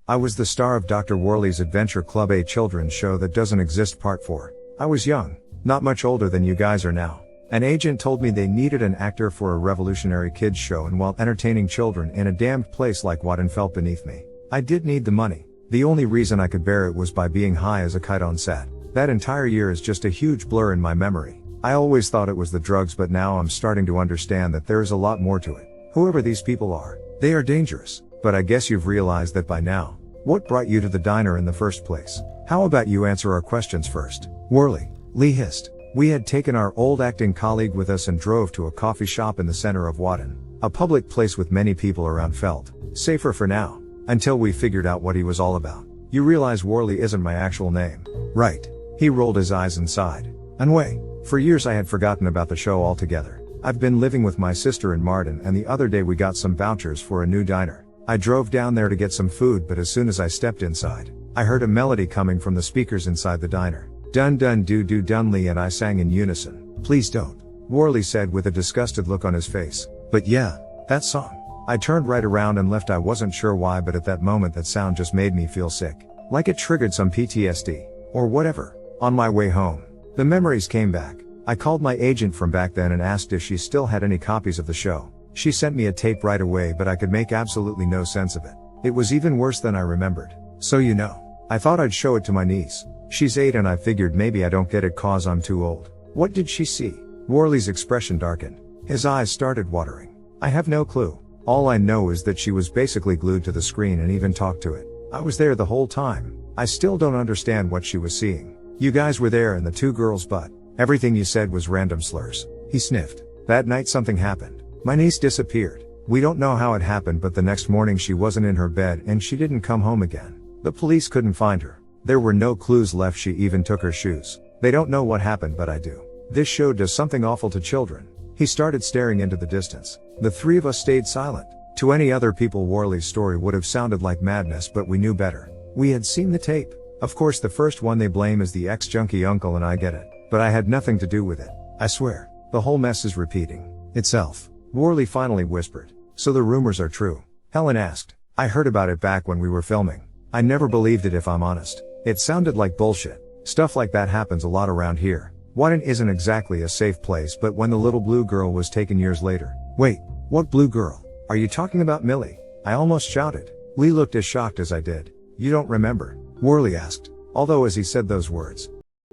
I was the star of Dr. Worley's Adventure Club, a children's show that doesn't exist. Part 4. I was young, not much older than you guys are now. An agent told me they needed an actor for a revolutionary kids show, and while entertaining children in a damned place like Wadden felt beneath me. I did need the money. The only reason I could bear it was by being high as a kite on set. That entire year is just a huge blur in my memory. I always thought it was the drugs, but now I'm starting to understand that there is a lot more to it. Whoever these people are, they are dangerous. But I guess you've realized that by now. What brought you to the diner in the first place? How about you answer our questions first? Worley, Lee hissed. We had taken our old acting colleague with us and drove to a coffee shop in the center of Wadden. A public place with many people around felt safer for now. Until we figured out what he was all about. You realize Worley isn't my actual name, right? He rolled his eyes and sighed. Anyway, for years I had forgotten about the show altogether. I've been living with my sister in Marden, and the other day we got some vouchers for a new diner. I drove down there to get some food, but as soon as I stepped inside, I heard a melody coming from the speakers inside the diner. Dun dun doo doo dun. Lee and I sang in unison. Please don't, Worley said with a disgusted look on his face. But yeah, that song. I turned right around and left. I wasn't sure why, but at that moment that sound just made me feel sick. Like it triggered some PTSD. Or whatever. On my way home, the memories came back. I called my agent from back then and asked if she still had any copies of the show. She sent me a tape right away, but I could make absolutely no sense of it. It was even worse than I remembered. So you know, I thought I'd show it to my niece. She's 8 and I figured maybe I don't get it cause I'm too old. What did she see? Worley's expression darkened. His eyes started watering. I have no clue. All I know is that she was basically glued to the screen and even talked to it. I was there the whole time. I still don't understand what she was seeing. You guys were there and the 2 girls, but everything you said was random slurs. He sniffed. That night something happened. My niece disappeared. We don't know how it happened, but the next morning she wasn't in her bed and she didn't come home again. The police couldn't find her. There were no clues left. She even took her shoes. They don't know what happened, but I do. This show does something awful to children. He started staring into the distance. The 3 of us stayed silent. To any other people, Worley's story would have sounded like madness, but we knew better. We had seen the tape. Of course, the first one they blame is the ex-junkie uncle, and I get it. But I had nothing to do with it. I swear. The whole mess is repeating itself. Worley finally whispered. So the rumors are true? Helen asked. I heard about it back when we were filming. I never believed it, if I'm honest. It sounded like bullshit. Stuff like that happens a lot around here. Wadden isn't exactly a safe place, but when the little blue girl was taken years later. Wait, what blue girl? Are you talking about Millie? I almost shouted. Lee looked as shocked as I did. You don't remember? Worley asked. Although as he said those words,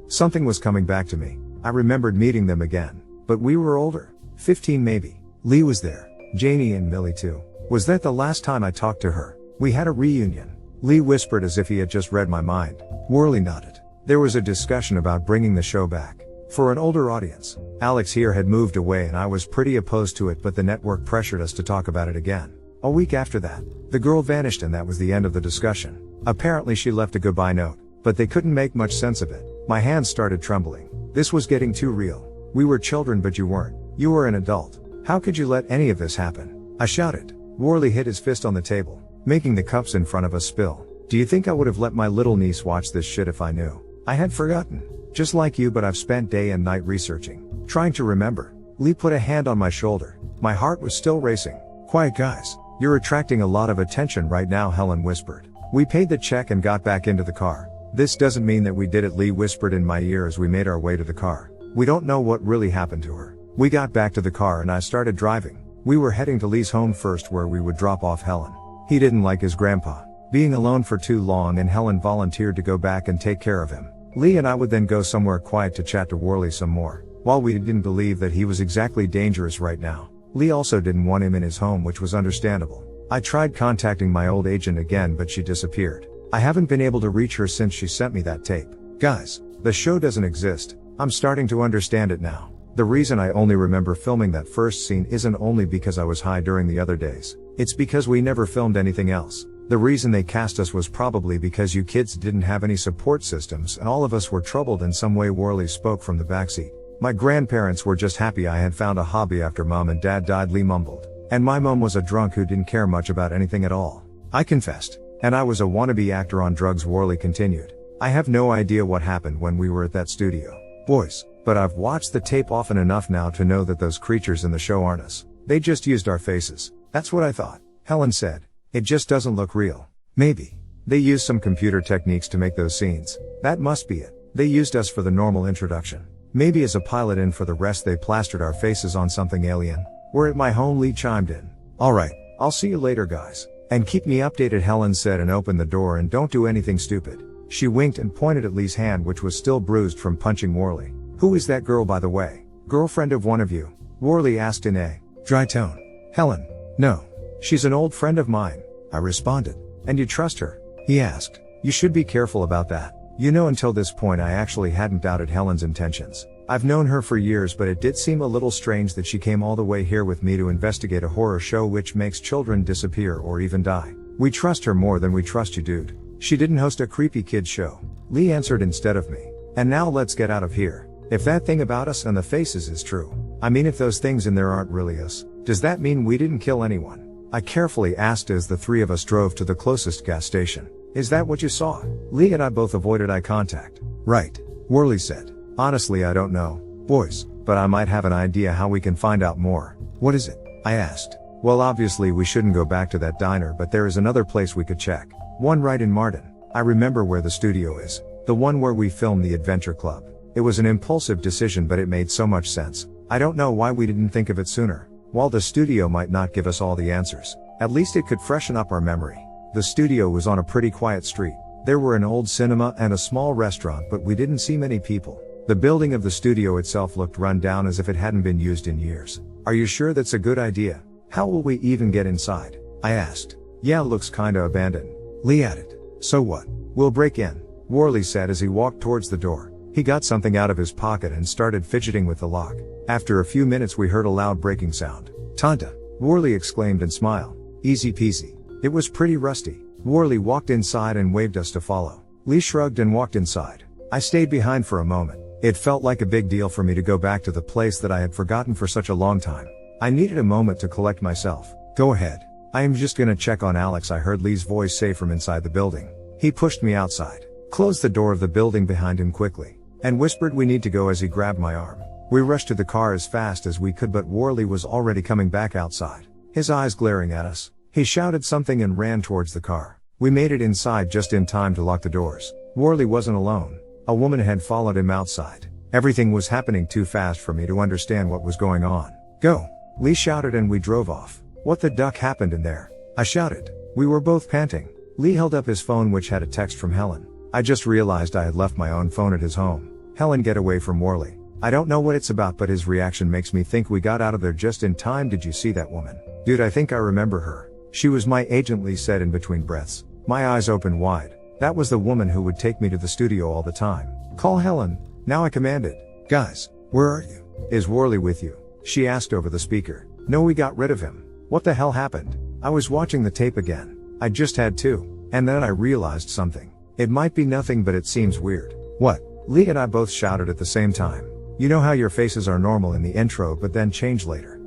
something was coming back to me. I remembered meeting them again. But we were older. 15 maybe. Lee was there. Janie and Millie too. Was that the last time I talked to her? We had a reunion. Lee whispered as if he had just read my mind. Worley nodded. There was a discussion about bringing the show back. For an older audience. Alex here had moved away and I was pretty opposed to it, but the network pressured us to talk about it again. A week after that, the girl vanished and that was the end of the discussion. Apparently she left a goodbye note, but they couldn't make much sense of it. My hands started trembling. This was getting too real. We were children, but you weren't. You were an adult. How could you let any of this happen? I shouted. Worley hit his fist on the table, making the cups in front of us spill. Do you think I would have let my little niece watch this shit if I knew? I had forgotten. Just like you, but I've spent day and night researching, trying to remember. Lee put a hand on my shoulder. My heart was still racing. Quiet guys. You're attracting a lot of attention right now, Helen whispered. We paid the check and got back into the car. This doesn't mean that we did it, Lee whispered in my ear as we made our way to the car. We don't know what really happened to her. We got back to the car and I started driving. We were heading to Lee's home first, where we would drop off Helen. He didn't like his grandpa being alone for too long, and Helen volunteered to go back and take care of him. Lee and I would then go somewhere quiet to chat to Worley some more. While we didn't believe that he was exactly dangerous right now, Lee also didn't want him in his home, which was understandable. I tried contacting my old agent again, but she disappeared. I haven't been able to reach her since she sent me that tape. Guys, the show doesn't exist. I'm starting to understand it now. The reason I only remember filming that first scene isn't only because I was high during the other days. It's because we never filmed anything else. The reason they cast us was probably because you kids didn't have any support systems and all of us were troubled in some way. Worley spoke from the backseat. My grandparents were just happy I had found a hobby after mom and dad died, Lee mumbled. And my mom was a drunk who didn't care much about anything at all. I confessed. And I was a wannabe actor on drugs, Worley continued. I have no idea what happened when we were at that studio. Boys, but I've watched the tape often enough now to know that those creatures in the show aren't us. They just used our faces. That's what I thought. Helen said. It just doesn't look real. Maybe. They used some computer techniques to make those scenes. That must be it. They used us for the normal introduction. Maybe as a pilot, and for the rest they plastered our faces on something alien. We're at my home, Lee chimed in. Alright, I'll see you later guys. And keep me updated, Helen said, and opened the door, and don't do anything stupid. She winked and pointed at Lee's hand, which was still bruised from punching Worley. Who is that girl, by the way? Girlfriend of one of you? Worley asked in a dry tone. Helen. No. She's an old friend of mine, I responded. And you trust her? He asked. You should be careful about that. You know, until this point I actually hadn't doubted Helen's intentions. I've known her for years, but it did seem a little strange that she came all the way here with me to investigate a horror show which makes children disappear or even die. We trust her more than we trust you, dude. She didn't host a creepy kids show. Lee answered instead of me. And now let's get out of here. If that thing about us and the faces is true, I mean, if those things in there aren't really us, does that mean we didn't kill anyone? I carefully asked as the three of us drove to the closest gas station. Is that what you saw? Lee and I both avoided eye contact. Right. Worley said. Honestly, I don't know, boys, but I might have an idea how we can find out more. What is it? I asked. Well, obviously we shouldn't go back to that diner, but there is another place we could check. One right in Martin. I remember where the studio is. The one where we filmed the Adventure Club. It was an impulsive decision, but it made so much sense. I don't know why we didn't think of it sooner. While the studio might not give us all the answers, at least it could freshen up our memory. The studio was on a pretty quiet street. There were an old cinema and a small restaurant, but we didn't see many people. The building of the studio itself looked run down, as if it hadn't been used in years. Are you sure that's a good idea? How will we even get inside? I asked. Yeah, looks kinda abandoned. Lee added. So what? We'll break in, Worley said as he walked towards the door. He got something out of his pocket and started fidgeting with the lock. After a few minutes we heard a loud breaking sound. Tanta, Worley exclaimed and smiled. Easy peasy. It was pretty rusty. Worley walked inside and waved us to follow. Lee shrugged and walked inside. I stayed behind for a moment. It felt like a big deal for me to go back to the place that I had forgotten for such a long time. I needed a moment to collect myself. Go ahead. I am just gonna check on Alex, I heard Lee's voice say from inside the building. He pushed me outside, closed the door of the building behind him quickly, and whispered we need to go as he grabbed my arm. We rushed to the car as fast as we could, but Worley was already coming back outside, his eyes glaring at us. He shouted something and ran towards the car. We made it inside just in time to lock the doors. Worley wasn't alone. A woman had followed him outside. Everything was happening too fast for me to understand what was going on. Go! Lee shouted and we drove off. What the duck happened in there? I shouted. We were both panting. Lee held up his phone, which had a text from Helen. I just realized I had left my own phone at his home. Helen, get away from Worley. I don't know what it's about, but his reaction makes me think we got out of there just in time. Did you see that woman? Dude, I think I remember her. She was my agent, Lee said in between breaths. My eyes opened wide. That was the woman who would take me to the studio all the time. Call Helen. Now, I commanded. Guys, where are you? Is Worley with you? She asked over the speaker. No, we got rid of him. What the hell happened? I was watching the tape again. I just had to. And then I realized something. It might be nothing, but it seems weird. What? Lee and I both shouted at the same time. You know how your faces are normal in the intro but then change later?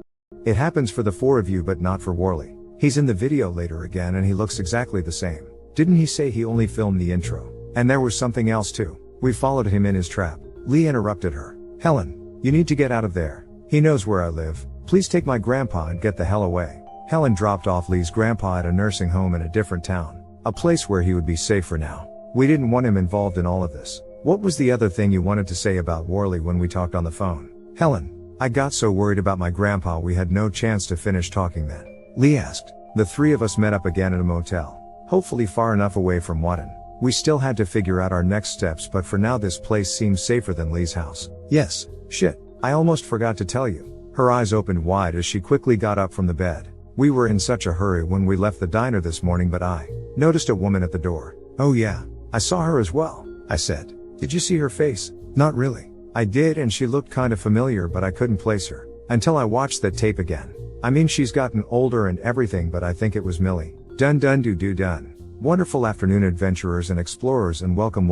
It happens for the four of you but not for Worley. He's in the video later again and he looks exactly the same. Didn't he say he only filmed the intro? And there was something else too. We followed him in his trap. Lee interrupted her. Helen, you need to get out of there. He knows where I live. Please take my grandpa and get the hell away. Helen dropped off Lee's grandpa at a nursing home in a different town. A place where he would be safe for now. We didn't want him involved in all of this. What was the other thing you wanted to say about Worley when we talked on the phone? Helen, I got so worried about my grandpa we had no chance to finish talking then. Lee asked. The three of us met up again at a motel. Hopefully far enough away from Wadden. We still had to figure out our next steps, but for now this place seems safer than Lee's house. Yes, shit, I almost forgot to tell you. Her eyes opened wide as she quickly got up from the bed. We were in such a hurry when we left the diner this morning, but I noticed a woman at the door. Oh yeah, I saw her as well, I said. Did you see her face? Not really. I did, and she looked kind of familiar, but I couldn't place her. Until I watched that tape again. I mean, she's gotten older and everything, but I think it was Millie. Dun dun do do dun. Wonderful afternoon, adventurers and explorers, and welcome.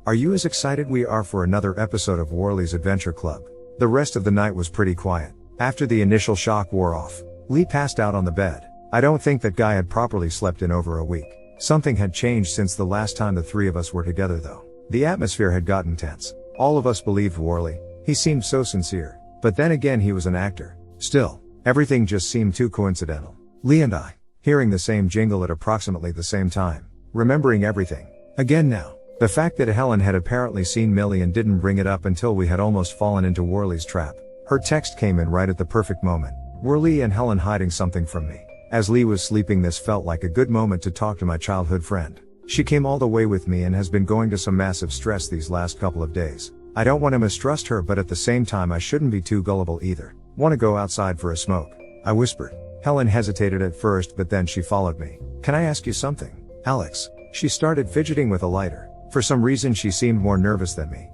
Are you as excited we are for another episode of Worley's Adventure Club? The rest of the night was pretty quiet. After the initial shock wore off, Lee passed out on the bed. I don't think that guy had properly slept in over a week. Something had changed since the last time the three of us were together though. The atmosphere had gotten tense. All of us believed Worley. He seemed so sincere. But then again, he was an actor. Still, everything just seemed too coincidental. Lee and I, hearing the same jingle at approximately the same time, remembering everything. Again now. The fact that Helen had apparently seen Millie and didn't bring it up until we had almost fallen into Worley's trap. Her text came in right at the perfect moment. Were Lee and Helen hiding something from me? As Lee was sleeping, this felt like a good moment to talk to my childhood friend. She came all the way with me and has been going to some massive stress these last couple of days. I don't want to mistrust her, but at the same time I shouldn't be too gullible either. Want to go outside for a smoke? I whispered. Helen hesitated at first, but then she followed me. Can I ask you something, Alex? She started fidgeting with a lighter. For some reason she seemed more nervous than me.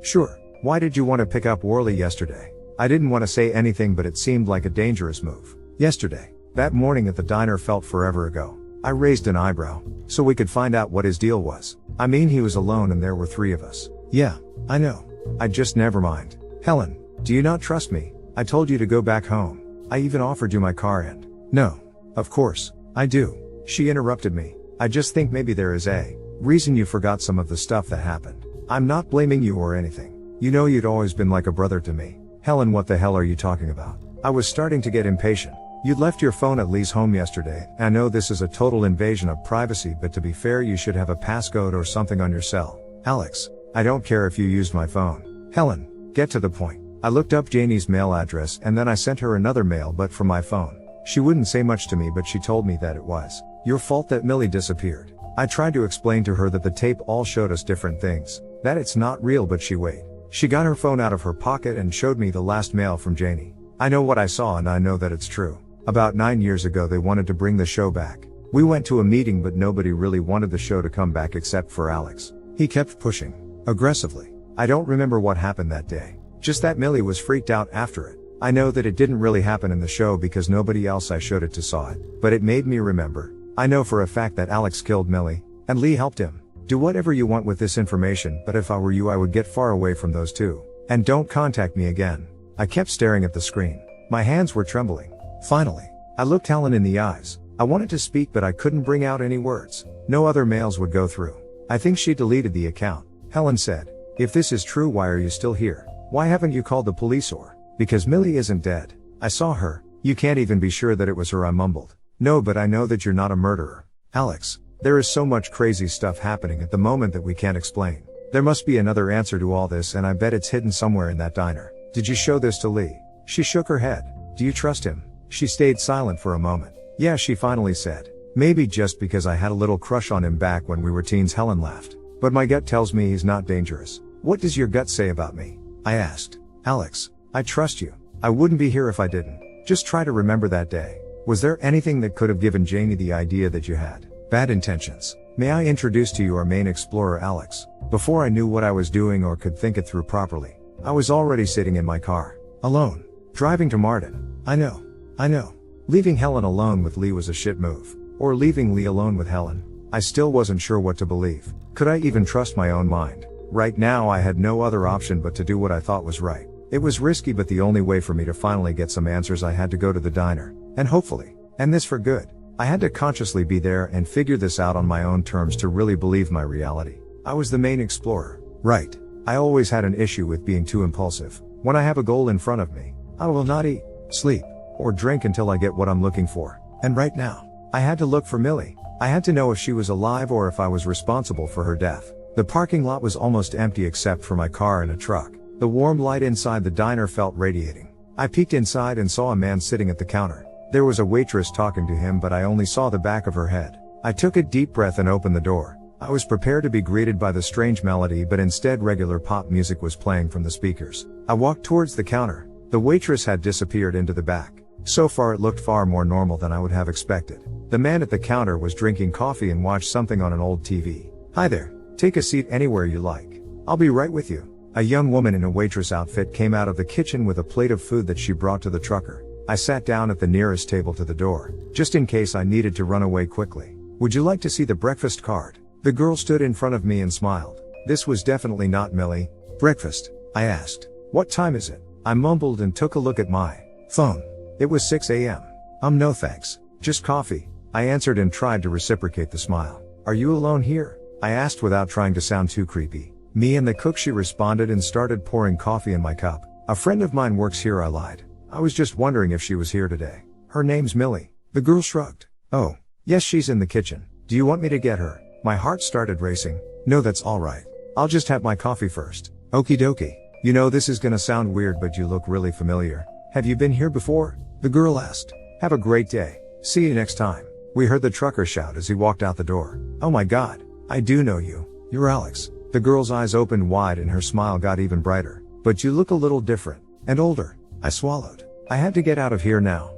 Sure. Why did you want to pick up Worley yesterday? I didn't want to say anything, but it seemed like a dangerous move. Yesterday. That morning at the diner felt forever ago. I raised an eyebrow. So we could find out what his deal was. I mean, he was alone and there were 3 of us. Yeah, I know. I just never mind. Helen, do you not trust me? I told you to go back home. I even offered you my car and… No. Of course, I do. She interrupted me. I just think maybe there is a reason you forgot some of the stuff that happened. I'm not blaming you or anything. You know you'd always been like a brother to me. Helen, what the hell are you talking about? I was starting to get impatient. You'd left your phone at Lee's home yesterday. I know this is a total invasion of privacy, but to be fair, you should have a passcode or something on your cell. Alex, I don't care if you used my phone. Helen, get to the point. I looked up Janie's mail address and then I sent her another mail, but from my phone. She wouldn't say much to me, but she told me that it was your fault that Millie disappeared. I tried to explain to her that the tape all showed us different things, that it's not real, but she got her phone out of her pocket and showed me the last mail from Janie. I know what I saw and I know that it's true. About 9 years ago they wanted to bring the show back. We went to a meeting, but nobody really wanted the show to come back except for Alex. He kept pushing aggressively. I don't remember what happened that day. Just that Millie was freaked out after it. I know that it didn't really happen in the show because nobody else I showed it to saw it, but it made me remember. I know for a fact that Alex killed Millie, and Lee helped him. Do whatever you want with this information, but if I were you I would get far away from those 2. And don't contact me again. I kept staring at the screen. My hands were trembling. Finally, I looked Helen in the eyes. I wanted to speak, but I couldn't bring out any words. No other mails would go through. I think she deleted the account. Helen said, if this is true, why are you still here? Why haven't you called the police or… Because Millie isn't dead. I saw her. You can't even be sure that it was her, I mumbled. No, but I know that you're not a murderer. Alex, there is so much crazy stuff happening at the moment that we can't explain. There must be another answer to all this, and I bet it's hidden somewhere in that diner. Did you show this to Lee? She shook her head. Do you trust him? She stayed silent for a moment. Yeah, she finally said. Maybe just because I had a little crush on him back when we were teens. Helen laughed. But my gut tells me he's not dangerous. What does your gut say about me? I asked. Alex, I trust you. I wouldn't be here if I didn't. Just try to remember that day. Was there anything that could have given Janie the idea that you had bad intentions? May I introduce to you our main explorer, Alex? Before I knew what I was doing or could think it through properly, I was already sitting in my car, alone, driving to Martin. I know. Leaving Helen alone with Lee was a shit move. Or leaving Lee alone with Helen. I still wasn't sure what to believe. Could I even trust my own mind? Right now I had no other option but to do what I thought was right. It was risky, but the only way for me to finally get some answers, I had to go to the diner. And hopefully, and this for good. I had to consciously be there and figure this out on my own terms to really believe my reality. I was the main explorer. Right. I always had an issue with being too impulsive. When I have a goal in front of me, I will not eat, sleep, or drink until I get what I'm looking for. And right now, I had to look for Millie. I had to know if she was alive or if I was responsible for her death. The parking lot was almost empty except for my car and a truck. The warm light inside the diner felt radiating. I peeked inside and saw a man sitting at the counter. There was a waitress talking to him, but I only saw the back of her head. I took a deep breath and opened the door. I was prepared to be greeted by the strange melody, but instead regular pop music was playing from the speakers. I walked towards the counter. The waitress had disappeared into the back. So far it looked far more normal than I would have expected. The man at the counter was drinking coffee and watched something on an old TV. Hi there. Take a seat anywhere you like. I'll be right with you. A young woman in a waitress outfit came out of the kitchen with a plate of food that she brought to the trucker. I sat down at the nearest table to the door, just in case I needed to run away quickly. Would you like to see the breakfast card? The girl stood in front of me and smiled. This was definitely not Millie. Breakfast? I asked. What time is it? I mumbled and took a look at my phone. It was 6 a.m. No thanks. Just coffee. I answered and tried to reciprocate the smile. Are you alone here? I asked without trying to sound too creepy. Me and the cook, she responded and started pouring coffee in my cup. A friend of mine works here, I lied. I was just wondering if she was here today. Her name's Millie. The girl shrugged. Oh, yes, she's in the kitchen. Do you want me to get her? My heart started racing. No, that's alright. I'll just have my coffee first. Okie dokie. You know this is gonna sound weird, but you look really familiar. Have you been here before? The girl asked. Have a great day. See you next time. We heard the trucker shout as he walked out the door. Oh my god. I do know you. You're Alex. The girl's eyes opened wide and her smile got even brighter. But you look a little different. And older. I swallowed. I had to get out of here now.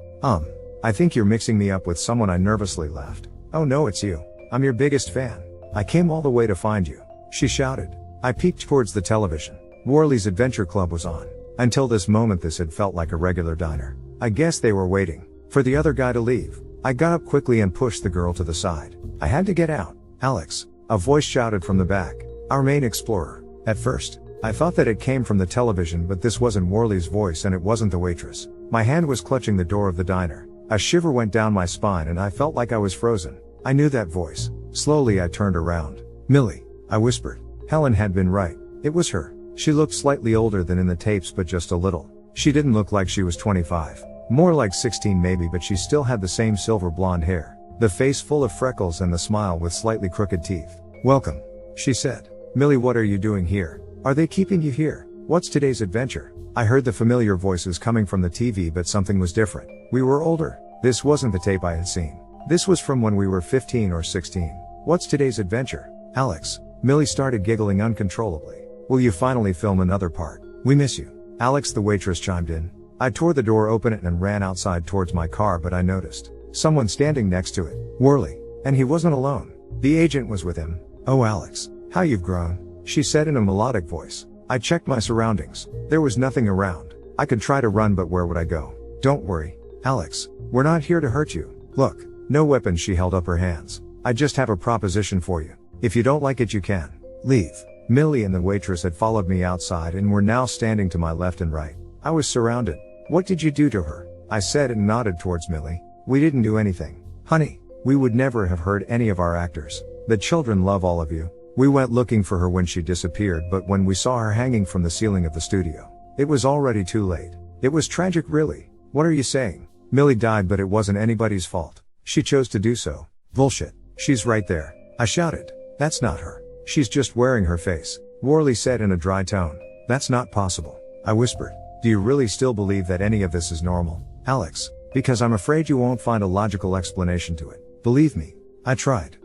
I think you're mixing me up with someone. I nervously laughed. Oh no, it's you. I'm your biggest fan. I came all the way to find you. She shouted. I peeked towards the television. Worley's Adventure Club was on. Until this moment this had felt like a regular diner. I guess they were waiting for the other guy to leave. I got up quickly and pushed the girl to the side. I had to get out. Alex. A voice shouted from the back. Our main explorer. At first, I thought that it came from the television, but this wasn't Worley's voice and it wasn't the waitress. My hand was clutching the door of the diner. A shiver went down my spine and I felt like I was frozen. I knew that voice. Slowly I turned around. Millie, I whispered. Helen had been right. It was her. She looked slightly older than in the tapes, but just a little. She didn't look like she was 25. More like 16 maybe, but she still had the same silver blonde hair. The face full of freckles and the smile with slightly crooked teeth. Welcome, she said. Millie, what are you doing here? Are they keeping you here? What's today's adventure? I heard the familiar voices coming from the TV, but something was different. We were older. This wasn't the tape I had seen. This was from when we were 15 or 16. What's today's adventure? Alex. Millie started giggling uncontrollably. Will you finally film another part? We miss you. Alex, the waitress, chimed in. I tore the door open and ran outside towards my car, but I noticed someone standing next to it. Worley. And he wasn't alone. The agent was with him. Oh Alex, how you've grown, she said in a melodic voice. I checked my surroundings. There was nothing around. I could try to run, but where would I go? Don't worry, Alex. We're not here to hurt you. Look, no weapons. She held up her hands. I just have a proposition for you. If you don't like it, you can leave. Millie and the waitress had followed me outside and were now standing to my left and right. I was surrounded. What did you do to her? I said and nodded towards Millie. We didn't do anything. Honey, we would never have hurt any of our actors. The children love all of you. We went looking for her when she disappeared, but when we saw her hanging from the ceiling of the studio, it was already too late. It was tragic, really. What are you saying? Millie died, but it wasn't anybody's fault. She chose to do so. Bullshit. She's right there. I shouted. That's not her. She's just wearing her face. Worley said in a dry tone. That's not possible. I whispered. Do you really still believe that any of this is normal, Alex? Because I'm afraid you won't find a logical explanation to it. Believe me. I tried.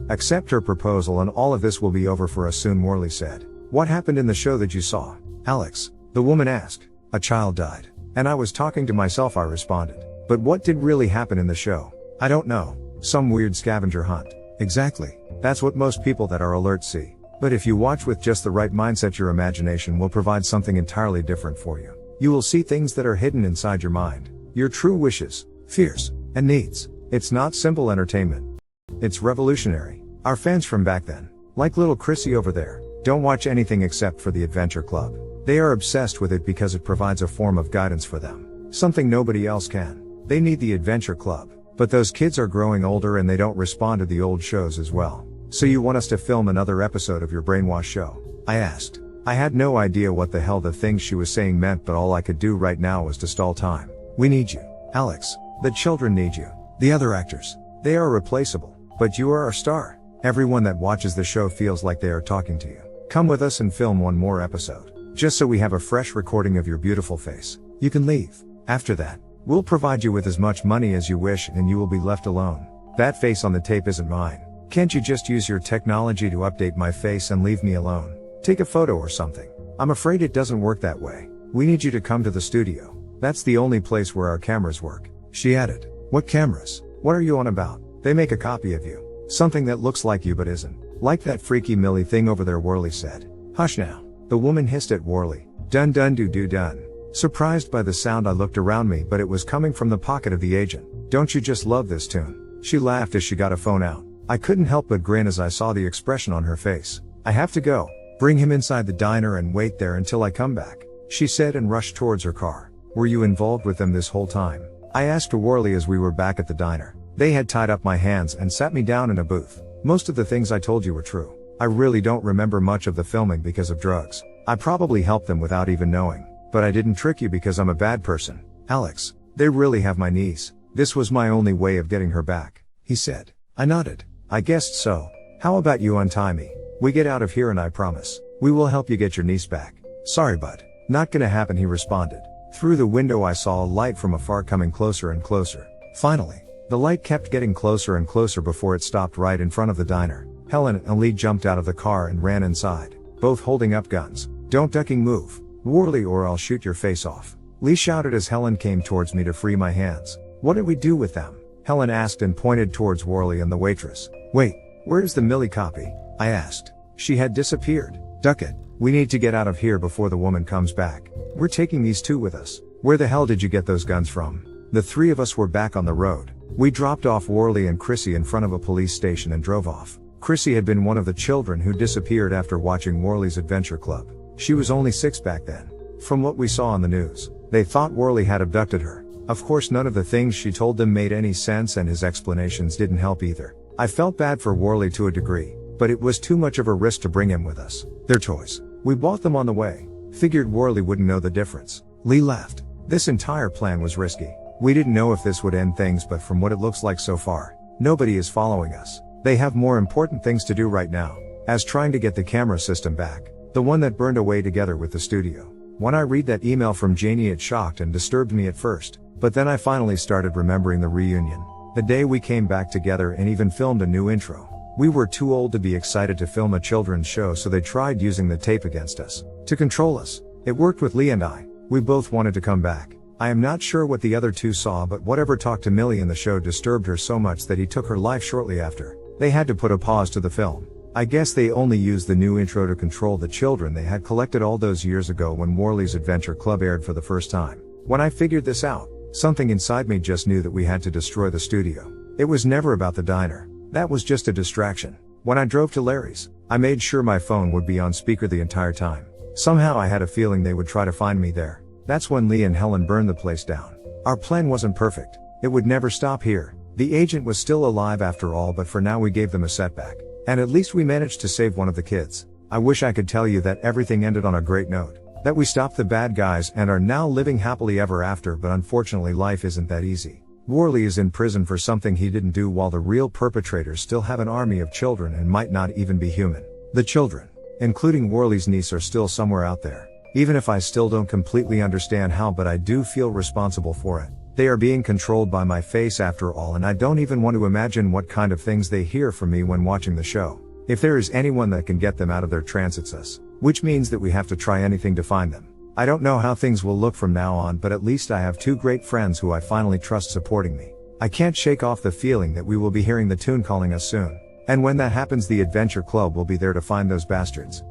Accept her proposal and all of this will be over for us soon, Worley said. What happened in the show that you saw, Alex? The woman asked. A child died. And I was talking to myself, I responded. But what did really happen in the show? I don't know. Some weird scavenger hunt. Exactly. That's what most people that are alert see. But if you watch with just the right mindset, your imagination will provide something entirely different for you. You will see things that are hidden inside your mind. Your true wishes, fears, and needs. It's not simple entertainment. It's revolutionary. Our fans from back then, like little Chrissy over there, don't watch anything except for the Adventure Club. They are obsessed with it because it provides a form of guidance for them. Something nobody else can. They need the Adventure Club. But those kids are growing older and they don't respond to the old shows as well. So you want us to film another episode of your brainwash show? I asked. I had no idea what the hell the things she was saying meant, but all I could do right now was to stall time. We need you, Alex. The children need you. The other actors. They are replaceable. But you are our star. Everyone that watches the show feels like they are talking to you. Come with us and film one more episode. Just so we have a fresh recording of your beautiful face. You can leave. After that, we'll provide you with as much money as you wish and you will be left alone. That face on the tape isn't mine. Can't you just use your technology to update my face and leave me alone? Take a photo or something. I'm afraid it doesn't work that way. We need you to come to the studio. That's the only place where our cameras work. She added. What cameras? What are you on about? They make a copy of you. Something that looks like you but isn't. Like that freaky Millie thing over there, Worley said. Hush now. The woman hissed at Worley. Dun dun do do dun. Surprised by the sound, I looked around me, but it was coming from the pocket of the agent. Don't you just love this tune? She laughed as she got a phone out. I couldn't help but grin as I saw the expression on her face. I have to go. Bring him inside the diner and wait there until I come back, she said and rushed towards her car. Were you involved with them this whole time? I asked Worley as we were back at the diner. They had tied up my hands and sat me down in a booth. Most of the things I told you were true. I really don't remember much of the filming because of drugs. I probably helped them without even knowing. But I didn't trick you because I'm a bad person. Alex, they really have my niece. This was my only way of getting her back, he said. I nodded. I guessed so. How about you untie me? We get out of here and I promise, we will help you get your niece back. Sorry bud. Not gonna happen, he responded. Through the window I saw a light from afar coming closer and closer. Finally, the light kept getting closer and closer before it stopped right in front of the diner. Helen and Lee jumped out of the car and ran inside, both holding up guns. Don't ducking move, Worley, or I'll shoot your face off, Lee shouted as Helen came towards me to free my hands. What did we do with them? Helen asked and pointed towards Worley and the waitress. Wait, where's the Millie copy? I asked. She had disappeared. Duck it. We need to get out of here before the woman comes back. We're taking these two with us. Where the hell did you get those guns from? The three of us were back on the road. We dropped off Worley and Chrissy in front of a police station and drove off. Chrissy had been one of the children who disappeared after watching Worley's Adventure Club. She was only 6 back then. From what we saw on the news, they thought Worley had abducted her. Of course, none of the things she told them made any sense and his explanations didn't help either. I felt bad for Worley to a degree, but it was too much of a risk to bring him with us. They're toys. We bought them on the way. Figured Worley wouldn't know the difference. Lee laughed. This entire plan was risky. We didn't know if this would end things, but from what it looks like so far, nobody is following us. They have more important things to do right now, as trying to get the camera system back, the one that burned away together with the studio. When I read that email from Janie, it shocked and disturbed me at first, but then I finally started remembering the reunion, the day we came back together and even filmed a new intro. We were too old to be excited to film a children's show, so they tried using the tape against us, to control us. It worked with Lee and I. We both wanted to come back. I am not sure what the other two saw, but whatever talked to Millie in the show disturbed her so much that he took her life shortly after. They had to put a pause to the film. I guess they only used the new intro to control the children they had collected all those years ago when Worley's Adventure Club aired for the first time. When I figured this out, something inside me just knew that we had to destroy the studio. It was never about the diner. That was just a distraction. When I drove to Larry's, I made sure my phone would be on speaker the entire time. Somehow I had a feeling they would try to find me there. That's when Lee and Helen burned the place down. Our plan wasn't perfect. It would never stop here. The agent was still alive after all, but for now we gave them a setback. And at least we managed to save one of the kids. I wish I could tell you that everything ended on a great note, that we stopped the bad guys and are now living happily ever after, but unfortunately life isn't that easy. Worley is in prison for something he didn't do, while the real perpetrators still have an army of children and might not even be human. The children, including Worley's niece, are still somewhere out there. Even if I still don't completely understand how, but I do feel responsible for it. They are being controlled by my face after all, and I don't even want to imagine what kind of things they hear from me when watching the show. If there is anyone that can get them out of their trance, it's us. Which means that we have to try anything to find them. I don't know how things will look from now on, but at least I have 2 great friends who I finally trust supporting me. I can't shake off the feeling that we will be hearing the tune calling us soon. And when that happens, the Adventure Club will be there to find those bastards.